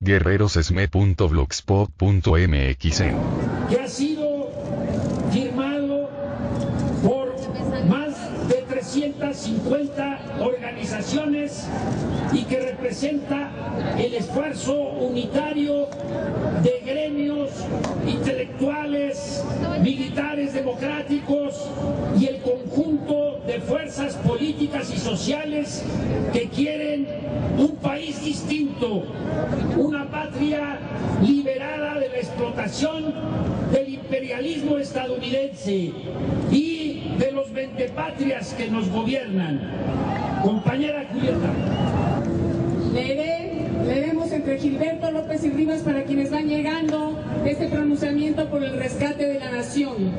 guerrerosesme.blogspot.mx que ha sido firmado por más de 350 organizaciones y que representa el esfuerzo unitario de gremios intelectuales, militares democráticos y el conjunto de fuerzas políticas y sociales que quieren un país distinto, una patria liberada de la explotación del imperialismo estadounidense y de los vendepatrias que nos gobiernan. Compañera Julieta. Leeremos entre Gilberto López y Rivas, para quienes van llegando, este pronunciamiento por el rescate de la nación.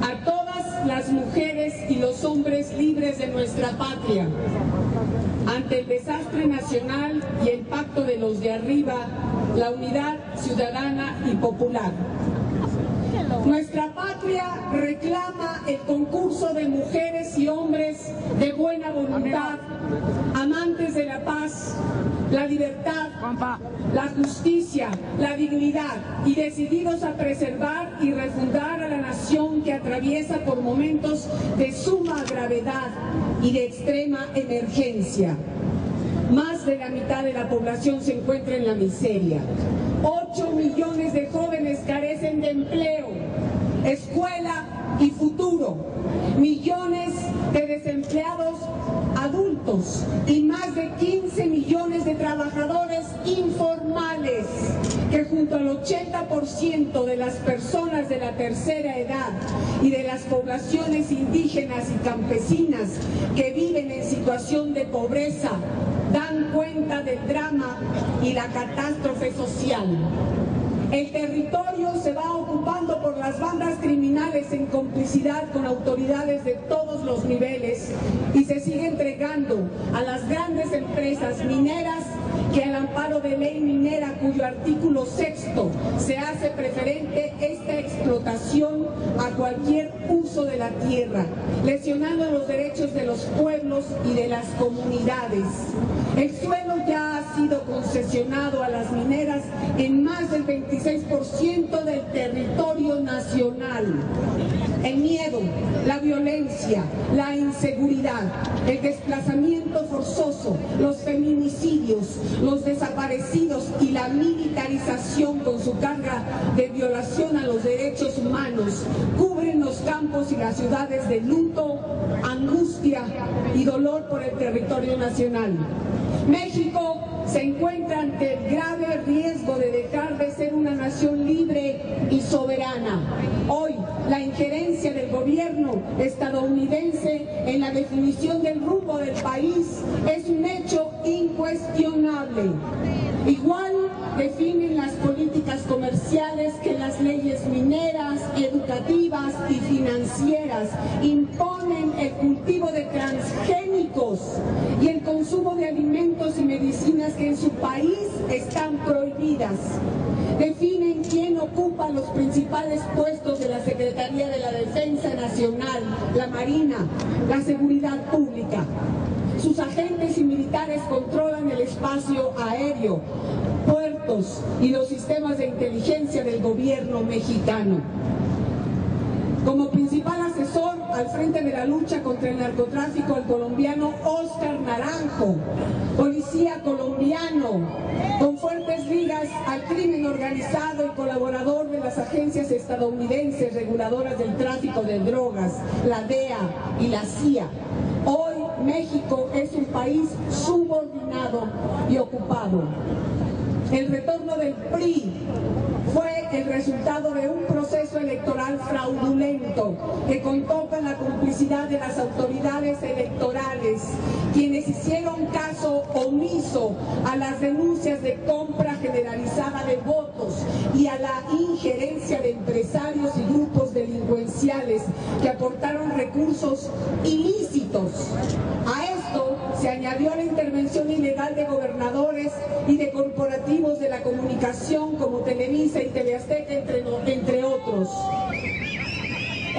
A todas las mujeres y los hombres libres de nuestra patria, ante el desastre nacional y el pacto de los de arriba, la unidad ciudadana y popular. Nuestra patria reclama el concurso de mujeres y hombres de buena voluntad, amantes de la paz, la libertad, la justicia, la dignidad y decididos a preservar y refundar a la nación que atraviesa por momentos de suma gravedad y de extrema emergencia. Más de la mitad de la población se encuentra en la miseria. 8 millones de jóvenes carecen de empleo, escuela y futuro. Millones de desempleados adultos y más de 15 millones de trabajadores informales, que junto al 80% de las personas de la tercera edad y de las poblaciones indígenas y campesinas que viven en situación de pobreza, dan cuenta del drama y la catástrofe social. El territorio se va ocupando por las bandas criminales en complicidad con autoridades de todos los niveles y se sigue entregando a las grandes empresas mineras que, al amparo de ley minera, cuyo artículo 6º se hace preferente esta explotación a cualquier uso de la tierra, lesionando los derechos de los pueblos y de las comunidades. El suelo ya ha sido concesionado a las mineras en más del 26% del territorio nacional. El miedo, la violencia, la inseguridad, el desplazamiento forzoso, los feminicidios, los desaparecidos y la militarización con su carga de violación a los derechos humanos cubren los campos y las ciudades de luto, angustia y dolor por el territorio nacional. México se encuentra ante el grave riesgo de dejar de ser una nación libre y soberana. Hoy, la injerencia del gobierno estadounidense en la definición del rumbo del país es un hecho incuestionable. Igual definen las políticas comerciales que las leyes mineras, educativas y financieras. Imponen el cultivo de transgénicos y el consumo de alimentos y medicinas que en su país están prohibidas. Definen quién ocupa los principales puestos de la Secretaría de la Defensa Nacional, la Marina, la Seguridad Pública. Sus agentes y militares controlan el espacio aéreo, puertos y los sistemas de inteligencia del gobierno mexicano. Como principal asesor al frente de la lucha contra el narcotráfico, el colombiano Óscar Naranjo, policía colombiano, con fuertes ligas al crimen organizado y colaborador de las agencias estadounidenses reguladoras del tráfico de drogas, la DEA y la CIA. Hoy México es un país subordinado y ocupado. El retorno del PRI fue el resultado de un proceso electoral fraudulento que contó con la complicidad de las autoridades electorales, quienes hicieron caso omiso a las denuncias de compra generalizada de votos y a la injerencia de empresarios y grupos delincuenciales que aportaron recursos ilícitos. A esto se añadió la intervención ilegal de gobernadores y de corporativos de la comunicación como Televisa y TV Azteca, entre otros.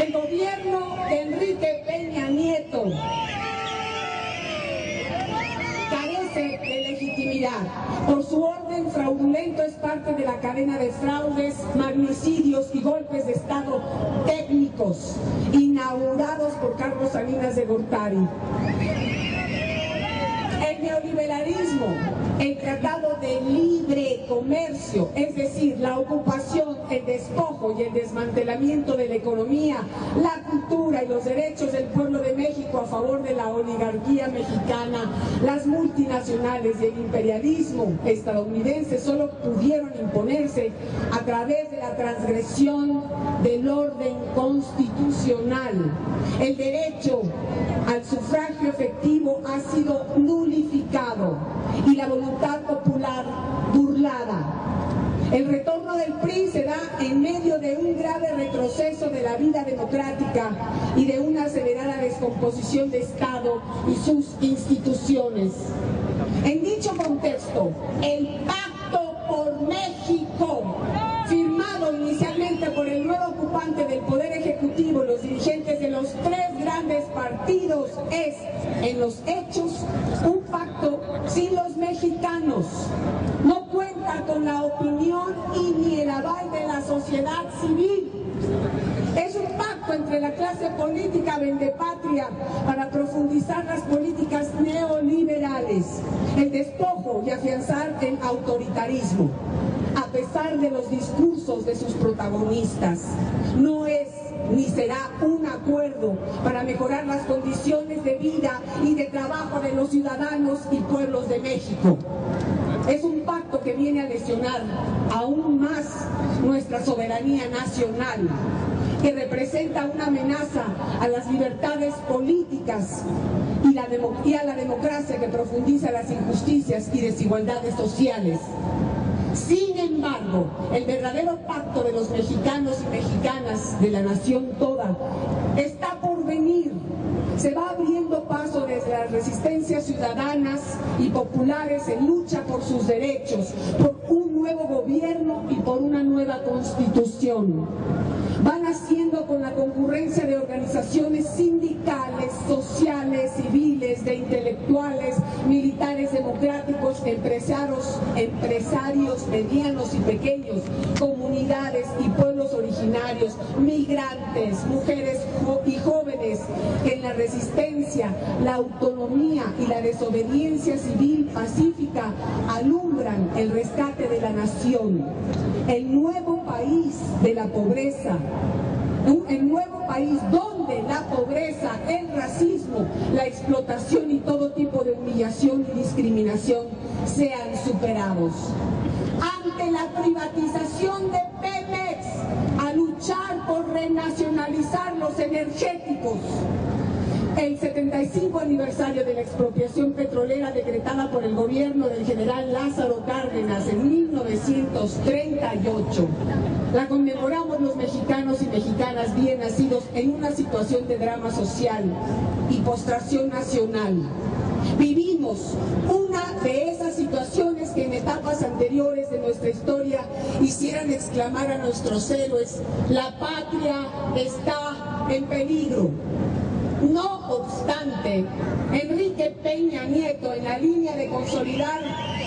El gobierno de Enrique Peña Nieto carece de legitimidad. nuclear. Por su orden fraudulento es parte de la cadena de fraudes, magnicidios y golpes de Estado técnicos inaugurados por Carlos Salinas de Gortari. El neoliberalismo, el tratado de libre comercio, es decir, la ocupación, el despojo y el desmantelamiento de la economía, la cultura y los derechos del pueblo de México a favor de la oligarquía mexicana, las multinacionales y el imperialismo estadounidense solo pudieron imponerse a través de la transgresión del orden constitucional. El derecho al sufragio efectivo ha sido nulificado y la voluntad popular burlada. El retorno del PRI se da en medio de un grave retroceso de la vida democrática y de una acelerada descomposición de Estado y sus instituciones. En dicho contexto, el Pacto por México, firmado inicialmente por el nuevo ocupante del Poder Ejecutivo y los dirigentes de los tres grandes partidos, es, en los hechos, un pacto sin los mexicanos. No cuenta con la opinión y ni el aval de la sociedad civil. Es un pacto entre la clase política vendepatria para profundizar las políticas neoliberales, el despojo y afianzar el autoritarismo. A pesar de los discursos de sus protagonistas, no es ni será un acuerdo para mejorar las condiciones de vida y de trabajo de los ciudadanos y pueblos de México. Es un pacto que viene a lesionar aún más nuestra soberanía nacional, que representa una amenaza a las libertades políticas y a la democracia, que profundiza las injusticias y desigualdades sociales. Sin embargo, el verdadero pacto de los mexicanos y mexicanas, de la nación toda, está por venir. Se va abriendo paso desde las resistencias ciudadanas y populares en lucha por sus derechos, por un nuevo gobierno y por una nueva constitución. Van haciendo con la concurrencia de organizaciones sindicales, sociales, civiles, de intelectuales, militares democráticos, empresarios medianos y pequeños, comunidades y pueblos originarios, migrantes, mujeres y jóvenes, que en la resistencia, la autonomía y la desobediencia civil pacífica alumbran el rescate de la nación. El nuevo país de la pobreza, el nuevo país donde la pobreza, el racismo, la explotación y todo tipo de humillación y discriminación sean superados. Ante la privatización de Pemex, a luchar por renacionalizar los energéticos. El 75 aniversario de la expropiación petrolera decretada por el gobierno del general Lázaro Cárdenas en 1938. La conmemoramos los mexicanos y mexicanas bien nacidos en una situación de drama social y postración nacional. Vivimos una de esas situaciones que en etapas anteriores de nuestra historia hicieran exclamar a nuestros héroes: la patria está en peligro. No obstante, Enrique Peña Nieto, en la línea de consolidar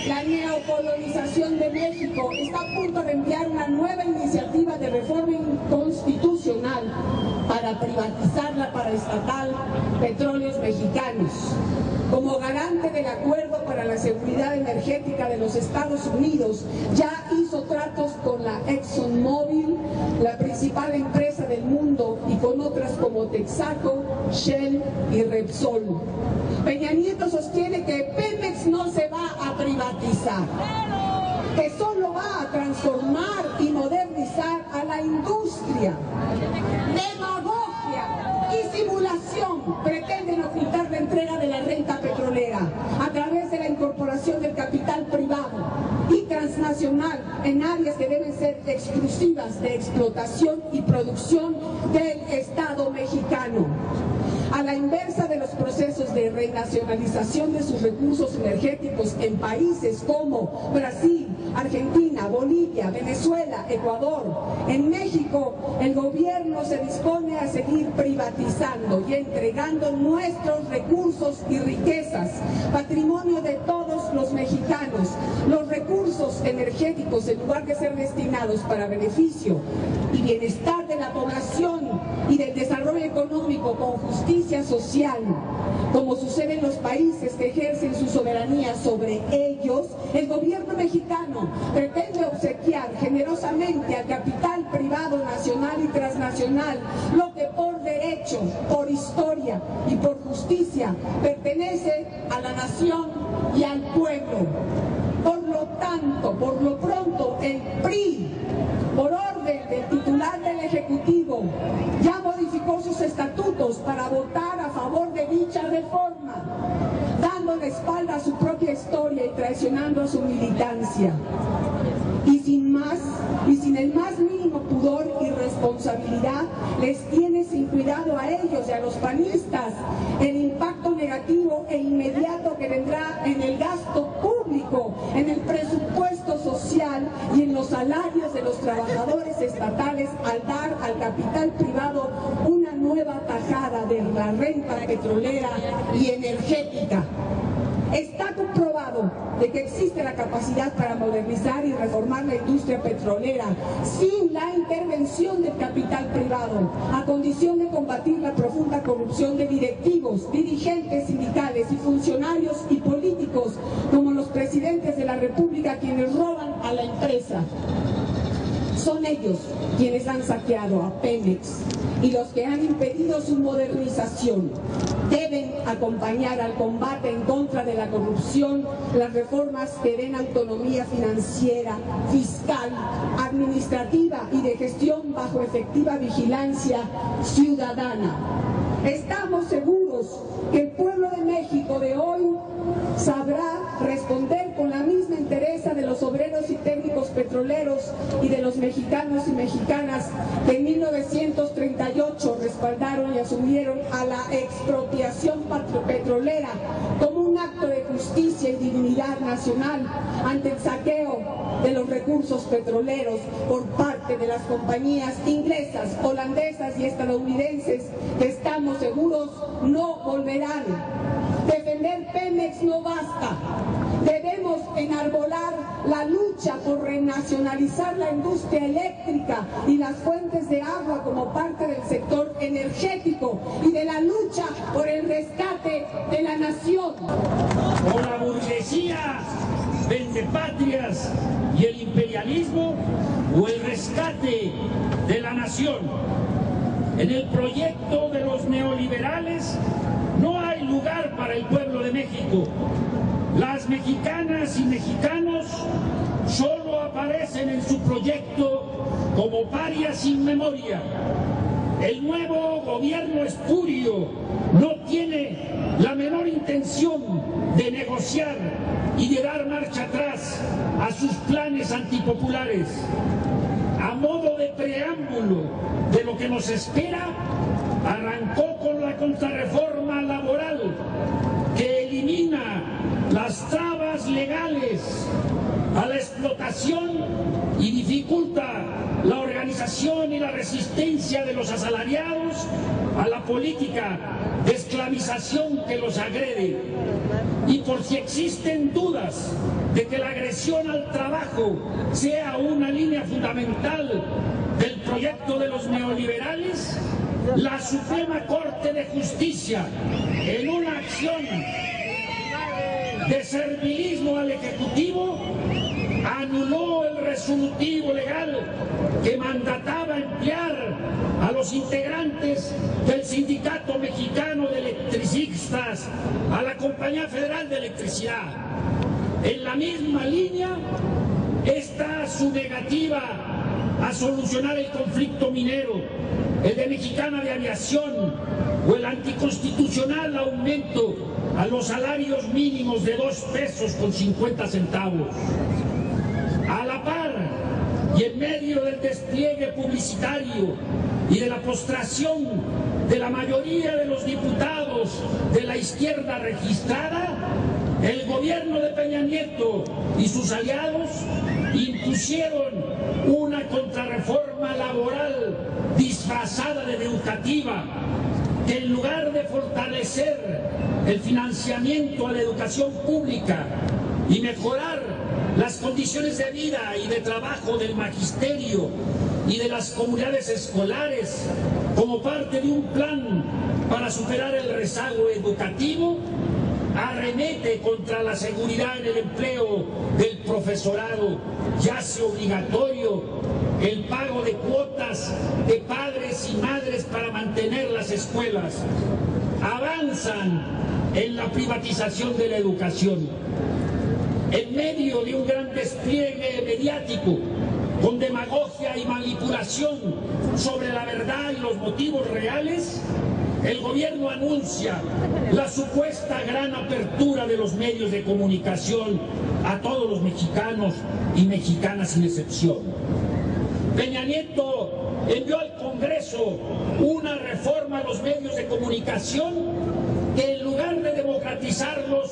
la neocolonización de México, está a punto de enviar una nueva iniciativa de reforma constitucional para privatizar la paraestatal Petróleos Mexicanos. Como garante del acuerdo para la seguridad energética de los Estados Unidos, ya hizo tratos con la ExxonMobil, la principal empresa del mundo, y con otras como Texaco, Shell y Repsol. Peña Nieto sostiene que Pemex no se va a privatizar, que solo va a transformar y modernizar a la industria. Demagogia y simulación pretenden ocultar la entrega de la renta petrolera a través de la incorporación del capital privado y transnacional en áreas que deben ser exclusivas de explotación y producción del Estado mexicano. A la inversa de los procesos de renacionalización de sus recursos energéticos en países como Brasil, Argentina, Bolivia, Venezuela, Ecuador. En México, el gobierno se dispone a seguir privatizando y entregando nuestros recursos y riquezas, patrimonio de todos todos los mexicanos los recursos energéticos, en lugar de ser destinados para beneficio y bienestar de la población y del desarrollo económico con justicia social, como sucede en los países que ejercen su soberanía sobre ellos, el gobierno mexicano pretende obsequiar generosamente al capital privado nacional y transnacional lo que por derecho, por historia y por justicia pertenece a la nación y al pueblo. Por lo tanto, por lo pronto, el PRI, por orden del titular del Ejecutivo, ya modificó sus estatutos para votar a favor de dicha reforma, dando la espalda a su propia historia y traicionando a su militancia. Y sin el más mínimo pudor y responsabilidad, les tiene sin cuidado a ellos y a los panistas el impacto negativo e inmediato que vendrá en el gasto público, en el presupuesto social y en los salarios de los trabajadores estatales al dar al capital privado una nueva tajada de la renta petrolera y energética. Está comprobado de que existe la capacidad para modernizar y reformar la industria petrolera sin la intervención del capital privado, a condición de combatir la profunda corrupción de directivos, dirigentes sindicales y funcionarios y políticos, como los presidentes de la República, quienes roban a la empresa. Son ellos quienes han saqueado a Pemex y los que han impedido su modernización. Deben acompañar al combate en contra de la corrupción las reformas que den autonomía financiera, fiscal, administrativa y de gestión bajo efectiva vigilancia ciudadana. Estamos seguros que el pueblo de México de hoy sabrá responder con la misma entereza de los obreros y técnicos petroleros y de los mexicanos y mexicanas que en 1938 respaldaron y asumieron a la expropiación petrolera como un acto de justicia y dignidad nacional ante el saqueo de los recursos petroleros por parte de las compañías inglesas, holandesas y estadounidenses que estamos seguros no volverán. Defender Pemex no basta. Debemos enarbolar la lucha por renacionalizar la industria eléctrica y las fuentes de agua como parte del sector energético y de la lucha por el rescate de la nación. O la burguesía vendepatrias y el imperialismo, o el rescate de la nación. En el proyecto de los neoliberales no hay lugar para el pueblo de México. Las mexicanas y mexicanos solo aparecen en su proyecto como parias sin memoria. El nuevo gobierno espurio no tiene la menor intención de negociar y de dar marcha atrás a sus planes antipopulares. A modo de preámbulo de lo que nos espera, arrancó con la contrarreforma laboral que elimina las trabas legales a la explotación y dificulta la organización y la resistencia de los asalariados a la política de esclavización que los agrede. Y por si existen dudas de que la agresión al trabajo sea una línea fundamental del proyecto de los neoliberales, la Suprema Corte de Justicia, en una acción de servilismo al Ejecutivo, anuló el resolutivo legal que mandataba emplear a los integrantes del Sindicato Mexicano de Electricistas a la Compañía Federal de Electricidad. En la misma línea está su negativa a solucionar el conflicto minero, el de Mexicana de Aviación o el anticonstitucional aumento a los salarios mínimos de 2 pesos con 50 centavos. A la par y en medio del despliegue publicitario y de la postración de la mayoría de los diputados de la izquierda registrada, el gobierno de Peña Nieto y sus aliados impusieron una contrarreforma laboral disfrazada de educativa, que en lugar de fortalecer el financiamiento a la educación pública y mejorar las condiciones de vida y de trabajo del magisterio y de las comunidades escolares como parte de un plan para superar el rezago educativo, arremete contra la seguridad en el empleo del profesorado y hace obligatorio el pago de cuotas de padres y madres para mantener las escuelas. Avanzan en la privatización de la educación. En medio de un gran despliegue mediático, con demagogia y manipulación sobre la verdad y los motivos reales, el gobierno anuncia la supuesta gran apertura de los medios de comunicación a todos los mexicanos y mexicanas sin excepción. Peña Nieto envió al Congreso una reforma a los medios de comunicación que en lugar de democratizarlos,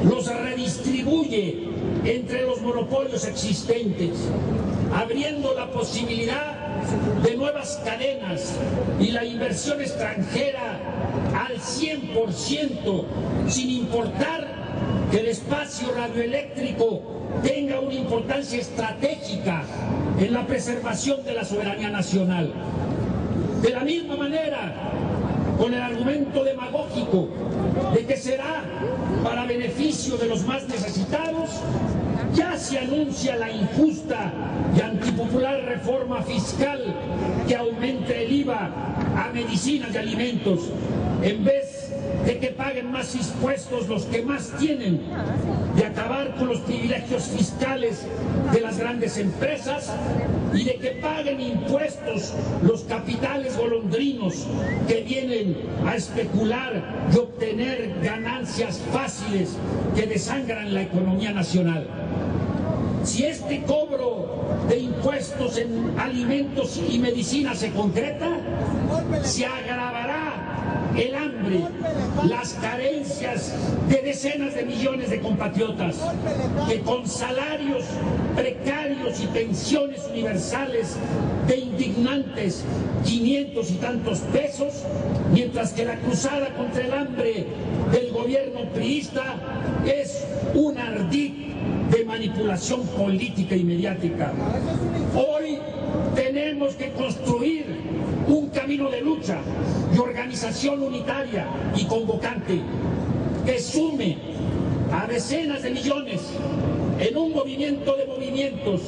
los redistribuye entre los monopolios existentes, abriendo la posibilidad de nuevas cadenas y la inversión extranjera al 100%, sin importar que el espacio radioeléctrico tenga una importancia estratégica en la preservación de la soberanía nacional. De la misma manera, con el argumento demagógico de que será para beneficio de los más necesitados, ya se anuncia la injusta y antipopular reforma fiscal que aumente el IVA a medicinas y alimentos, en vez de que paguen más impuestos los que más tienen, de acabar con los privilegios fiscales de las grandes empresas y de que paguen impuestos los capitales golondrinos que vienen a especular y obtener ganancias fáciles que desangran la economía nacional. Si este cobro de impuestos en alimentos y medicinas se concreta, se agravará el hambre, las carencias de decenas de millones de compatriotas que con salarios precarios y pensiones universales de indignantes 500 y tantos pesos, mientras que la cruzada contra el hambre del gobierno priista es un ardid de manipulación política y mediática. Hoy tenemos que construir un camino de lucha y organización unitaria y convocante que sume a decenas de millones en un movimiento de movimientos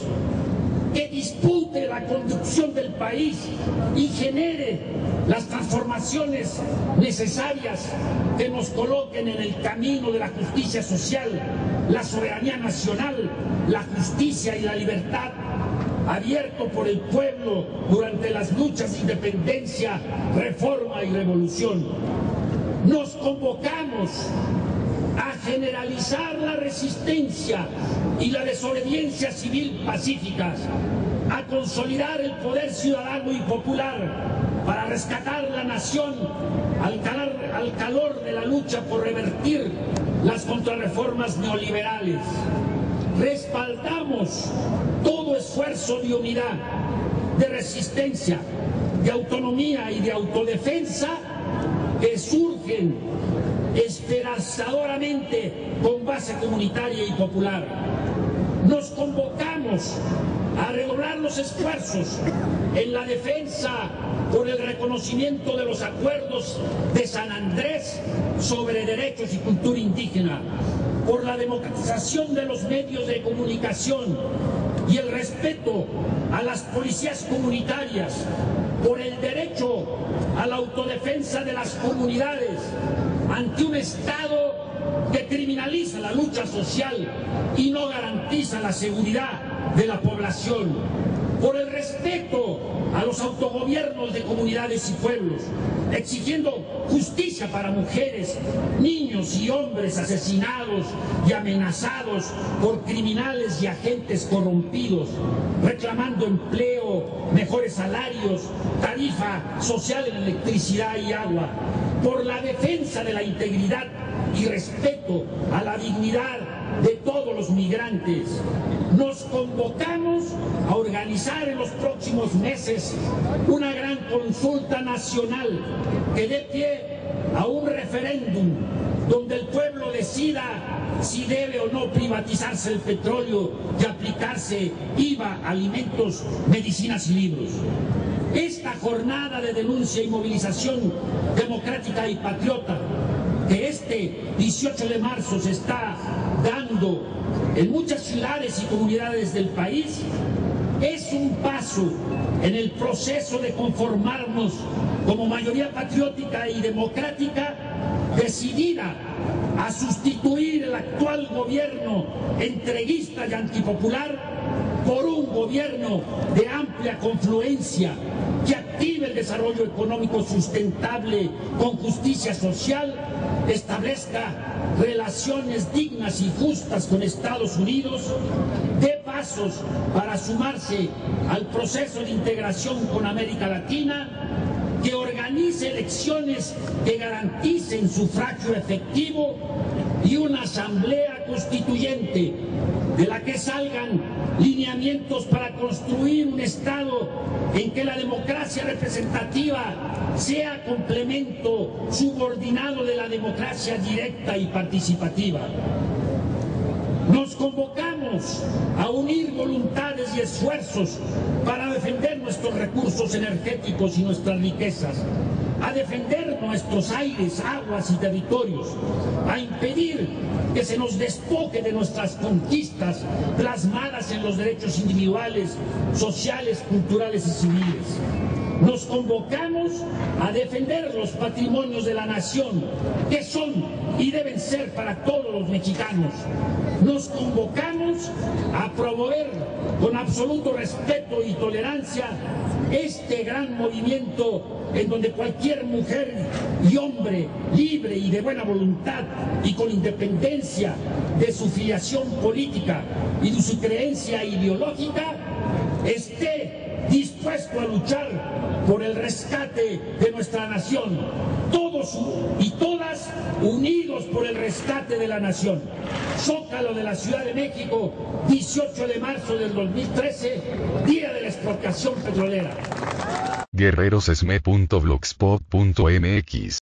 que dispute la conducción del país y genere las transformaciones necesarias que nos coloquen en el camino de la justicia social, la soberanía nacional, la justicia y la libertad, abierto por el pueblo durante las luchas de independencia, reforma y revolución. Nos convocamos a generalizar la resistencia y la desobediencia civil pacíficas, a consolidar el poder ciudadano y popular para rescatar la nación al calor de la lucha por revertir las contrarreformas neoliberales. Respaldamos todo esfuerzo de unidad, de resistencia, de autonomía y de autodefensa que surgen esperanzadoramente con base comunitaria y popular. Nos convocamos a redoblar los esfuerzos en la defensa por el reconocimiento de los acuerdos de San Andrés sobre derechos y cultura indígena, por la democratización de los medios de comunicación y el respeto a las policías comunitarias, por el derecho a la autodefensa de las comunidades ante un Estado que criminaliza la lucha social y no garantiza la seguridad de la población, por el respeto a los autogobiernos de comunidades y pueblos, exigiendo justicia para mujeres, niños y hombres asesinados y amenazados por criminales y agentes corrompidos, reclamando empleo, mejores salarios, tarifa social en electricidad y agua, por la defensa de la integridad y respeto a la dignidad de todos los migrantes. Nos convocamos a organizar en los próximos meses una gran consulta nacional que dé pie a un referéndum donde el pueblo decida si debe o no privatizarse el petróleo y aplicarse IVA, alimentos, medicinas y libros. Esta jornada de denuncia y movilización democrática y patriota que este 18 de marzo se está dando en muchas ciudades y comunidades del país es un paso en el proceso de conformarnos como mayoría patriótica y democrática decidida a sustituir el actual gobierno entreguista y antipopular por un gobierno de amplia confluencia que active el desarrollo económico sustentable con justicia social, establezca relaciones dignas y justas con Estados Unidos, dé pasos para sumarse al proceso de integración con América Latina, que organice elecciones que garanticen sufragio efectivo y una asamblea constituyente de la que salgan lineamientos para construir un Estado en que la democracia representativa sea complemento subordinado de la democracia directa y participativa. Nos convocamos a unir voluntades y esfuerzos para defender nuestros recursos energéticos y nuestras riquezas, a defender nuestros aires, aguas y territorios, a impedir que se nos despoje de nuestras conquistas plasmadas en los derechos individuales, sociales, culturales y civiles. Nos convocamos a defender los patrimonios de la nación, que son y deben ser para todos los mexicanos. Nos convocamos a promover con absoluto respeto y tolerancia este gran movimiento en donde cualquier mujer y hombre libre y de buena voluntad y con independencia de su filiación política y de su creencia ideológica esté dispuesto a luchar por el rescate de nuestra nación, todos y todas unidos por el rescate de la nación. Zócalo de la Ciudad de México, 18 de marzo del 2013, Día de la Exportación Petrolera. guerrerosesme.blogspot.mx